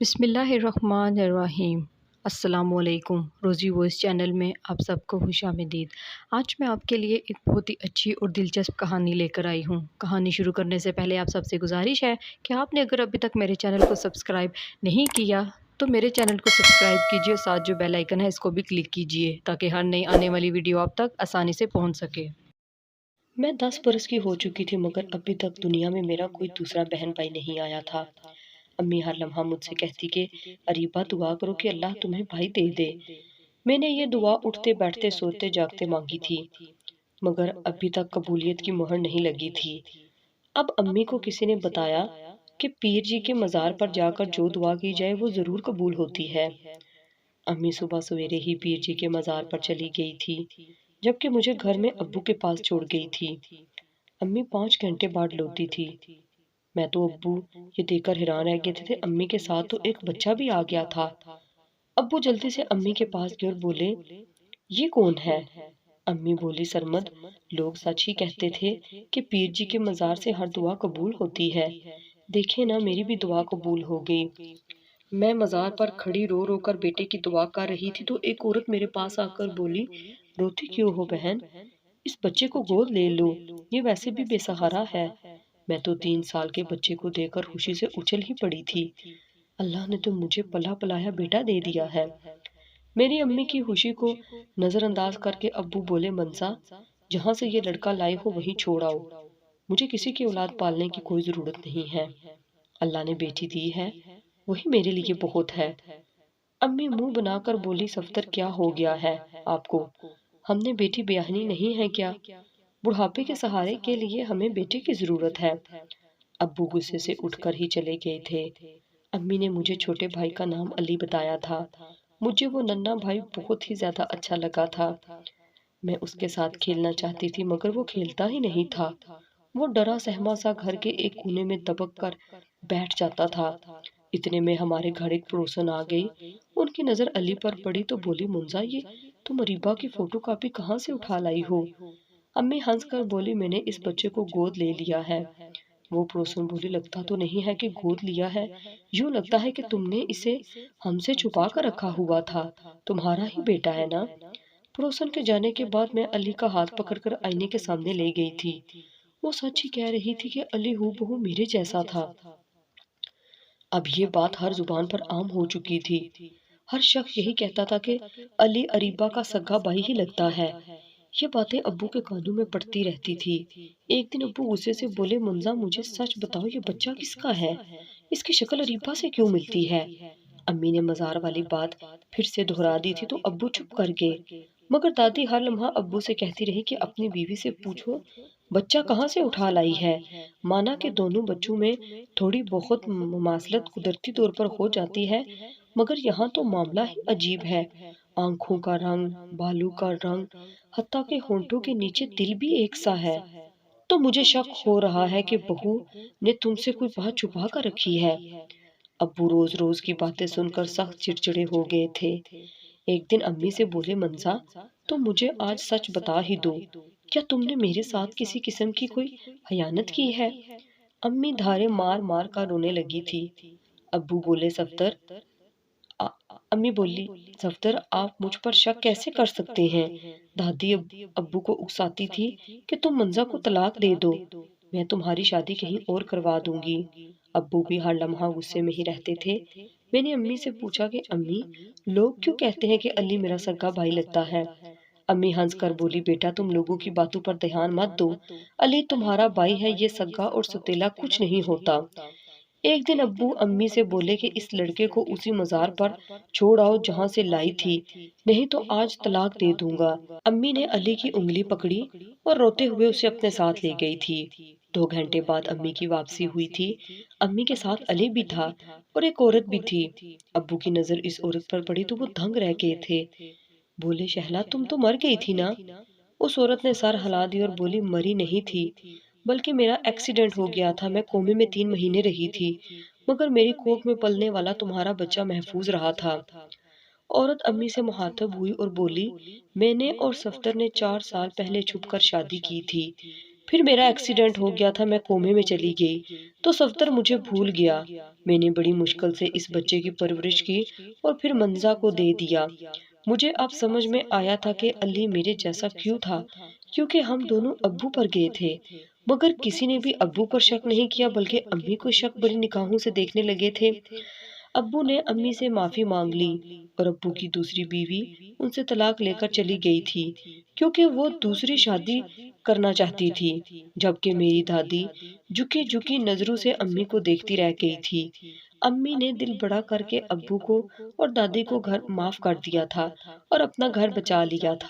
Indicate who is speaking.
Speaker 1: بسم اللہ الرحمن الرحیم۔ السلام علیکم۔ روزی وائس چینل میں آپ سب کو خوش آمدید۔ آج میں آپ کے لیے ایک بہت ہی اچھی اور دلچسپ کہانی لے کر آئی ہوں۔ کہانی شروع کرنے سے پہلے آپ سب سے گزارش ہے کہ آپ نے اگر ابھی تک میرے چینل کو سبسکرائب نہیں کیا تو میرے چینل کو سبسکرائب کیجیے، ساتھ جو بیل آئیکن ہے اس کو بھی کلک کیجیے تاکہ ہر نئی آنے والی ویڈیو آپ تک آسانی سے پہنچ سکے۔ میں 10 برس کی ہو چکی تھی مگر ابھی تک دنیا میں میرا کوئی دوسرا بہن بھائی نہیں آیا تھا۔ امی ہر لمحہ مجھ سے کہتی کہ اریبہ دعا کرو کہ اللہ تمہیں بھائی دے دے۔ میں نے یہ دعا اٹھتے بیٹھتے سوتے جاگتے مانگی تھی مگر ابھی تک قبولیت کی مہر نہیں لگی تھی۔ اب امی کو کسی نے بتایا کہ پیر جی کے مزار پر جا کر جو دعا کی جائے وہ ضرور قبول ہوتی ہے۔ امی صبح سویرے ہی پیر جی کے مزار پر چلی گئی تھی جبکہ مجھے گھر میں ابو کے پاس چھوڑ گئی تھی۔ امی 5 گھنٹے بعد لوٹی تھی۔ میں تو ابو یہ دیکھ کر حیران رہ گئے تھے، امی کے ساتھ تو ایک بچہ بھی آ گیا تھا۔ ابو جلدی سے امی کے پاس گئے اور بولے یہ کون ہے؟ امی بولی سرمد لوگ سچ ہی کہتے تھے کہ پیر جی کے مزار سے ہر دعا قبول ہوتی ہے، دیکھیں نا میری بھی دعا قبول ہو گئی۔ میں مزار پر کھڑی رو رو کر بیٹے کی دعا کر رہی تھی تو ایک عورت میرے پاس آ کر بولی روتی کیوں ہو بہن؟ اس بچے کو گود لے لو، یہ ویسے بھی بے سہارا ہے۔ میں تو 3 سال کے بچے کو دیکھ کر خوشی سے اچھل ہی پڑی تھی۔ اللہ نے تو مجھے پلا پلایا بیٹا دے دیا ہے۔ میری امی کی خوشی کو نظر انداز کر کے ابو بولے منسا جہاں سے یہ لڑکا لائے ہو وہیں چھوڑ آؤ، مجھے کسی کی اولاد پالنے کی کوئی ضرورت نہیں ہے، اللہ نے بیٹی دی ہے وہی میرے لیے بہت ہے۔ امی منہ بنا کر بولی صفدر کیا ہو گیا ہے آپ کو؟ ہم نے بیٹی بیاہنی نہیں ہے کیا؟ بڑھاپے کے سہارے کے لیے ہمیں بیٹے کی ضرورت ہے۔ ابو غصے سے اٹھ کر ہی چلے گئے تھے۔ امی نے مجھے چھوٹے بھائی کا نام علی بتایا تھا، مجھے وہ ننھا بھائی بہت ہی زیادہ اچھا لگا تھا۔ میں اس کے ساتھ کھیلنا چاہتی تھی مگر وہ کھیلتا ہی نہیں تھا، وہ ڈرا سہما سا گھر کے ایک کونے میں دبک کر بیٹھ جاتا تھا۔ اتنے میں ہمارے گھر ایک پڑوسن آ گئی، ان کی نظر علی پر پڑی تو بولی منزا یہ تم اریبہ کی فوٹو کاپی کہاں سے اٹھا لائی ہو؟ امی ہنس کر بولی میں نے اس بچے کو گود لے لیا ہے۔ وہ پڑوسن بولی لگتا تو نہیں ہے کہ گود لیا ہے، یوں لگتا ہے کہ تم نے اسے ہم سے چھپا کر رکھا ہوا تھا، تمہارا ہی بیٹا ہے نا؟ پڑوسن کے جانے کے بعد میں علی کا ہاتھ پکڑ کر آئینے کے سامنے لے گئی تھی۔ وہ سچ ہی کہہ رہی تھی کہ علی ہو بہو میرے جیسا تھا۔ اب یہ بات ہر زبان پر عام ہو چکی تھی، ہر شخص یہی کہتا تھا کہ علی اریبہ کا سگا بھائی ہی لگتا ہے۔ یہ باتیں ابو کے کانوں میں پڑتی رہتی تھی۔ ایک دن ابو غصے سے بولے منزا مجھے سچ بتاؤ یہ بچہ کس کا ہے؟ اس کی شکل اریبہ سے کیوں ملتی ہے؟ امی نے مزار والی بات پھر سے دہرا دی تھی تو ابو چپ کر گئے، مگر دادی ہر لمحہ ابو سے کہتی رہی کہ اپنی بیوی سے پوچھو بچہ کہاں سے اٹھا لائی ہے۔ مانا کہ دونوں بچوں میں تھوڑی بہت مماثلت قدرتی طور پر ہو جاتی ہے مگر یہاں تو معاملہ ہی عجیب ہے، آنکھوں کا رنگ، بالوں کا رنگ، حتیٰ کہ ہونٹوں کے نیچے دل بھی ایک سا ہے۔ تو مجھے شک ہو رہا ہے کہ بہو نے تم سے کوئی بات چھپا کر رکھی ہے۔ ابو روز روز کی باتیں سن کر سخت چڑچڑے ہو گئے تھے۔ ایک دن امی سے بولے منزا تم مجھے آج سچ بتا ہی دو، کیا تم نے میرے ساتھ کسی قسم کی کوئی خیانت کی ہے؟ امی دھارے مار مار کر رونے لگی تھی۔ ابو بولے صفدر امی بولی صفدر آپ مجھ پر شک کیسے کر سکتے ہیں؟ دادی ابو کو اکساتی تھی کہ تم منزا کو طلاق دے دو، میں تمہاری شادی کہیں اور کروا دوں گی۔ ابو بھی ہر لمحہ غصے میں ہی رہتے تھے۔ میں نے امی سے پوچھا کہ امی لوگ کیوں کہتے ہیں کہ علی میرا سگا بھائی لگتا ہے؟ امی ہنس کر بولی بیٹا تم لوگوں کی باتوں پر دھیان مت دو، علی تمہارا بھائی ہے، یہ سگا اور ستیلا کچھ نہیں ہوتا۔ ایک دن ابو امی سے بولے کہ اس لڑکے کو اسی مزار پر چھوڑ آؤ جہاں سے لائی تھی، نہیں تو آج طلاق دے دوں گا۔ امی نے علی کی انگلی پکڑی اور روتے ہوئے اسے اپنے ساتھ لے گئی تھی۔ 2 گھنٹے بعد امی کی واپسی ہوئی تھی۔ امی کے ساتھ علی بھی تھا اور ایک عورت بھی تھی۔ ابو کی نظر اس عورت پر پڑی تو وہ دنگ رہ گئے تھے۔ بولے شہلا تم تو مر گئی تھی نا؟ اس عورت نے سر ہلا دی اور بولی مری نہیں تھی بلکہ میرا ایکسیڈنٹ ہو گیا تھا، میں کومے میں 3 مہینے رہی تھی مگر میری کوکھ میں پلنے والا تمہارا بچہ محفوظ رہا تھا۔ عورت امی سے مخاطب ہوئی اور بولی میں نے اور صفدر نے 4 سال پہلے چھپ کر شادی کی تھی،
Speaker 2: پھر میرا ایکسیڈنٹ ہو گیا تھا، میں کومے میں چلی گئی تو صفدر مجھے بھول گیا۔ میں نے بڑی مشکل سے اس بچے کی پرورش کی اور پھر منزا کو دے دیا۔ مجھے اب سمجھ میں آیا تھا کہ علی میرے جیسا کیوں تھا، کیونکہ ہم دونوں ابو پر گئے تھے، مگر کسی نے بھی ابو پر شک نہیں کیا، بلکہ امی کو شک بڑی نگاہوں سے دیکھنے لگے تھے۔ ابو نے امی سے معافی مانگ لی اور ابو کی دوسری بیوی ان سے طلاق لے کر چلی گئی تھی، کیونکہ وہ دوسری شادی کرنا چاہتی تھی، جبکہ میری دادی جھکی جھکی نظروں سے امی کو دیکھتی رہ گئی تھی۔ امی نے دل بڑا کر کے ابو کو اور دادی کو گھر معاف کر دیا تھا اور اپنا گھر بچا لیا تھا۔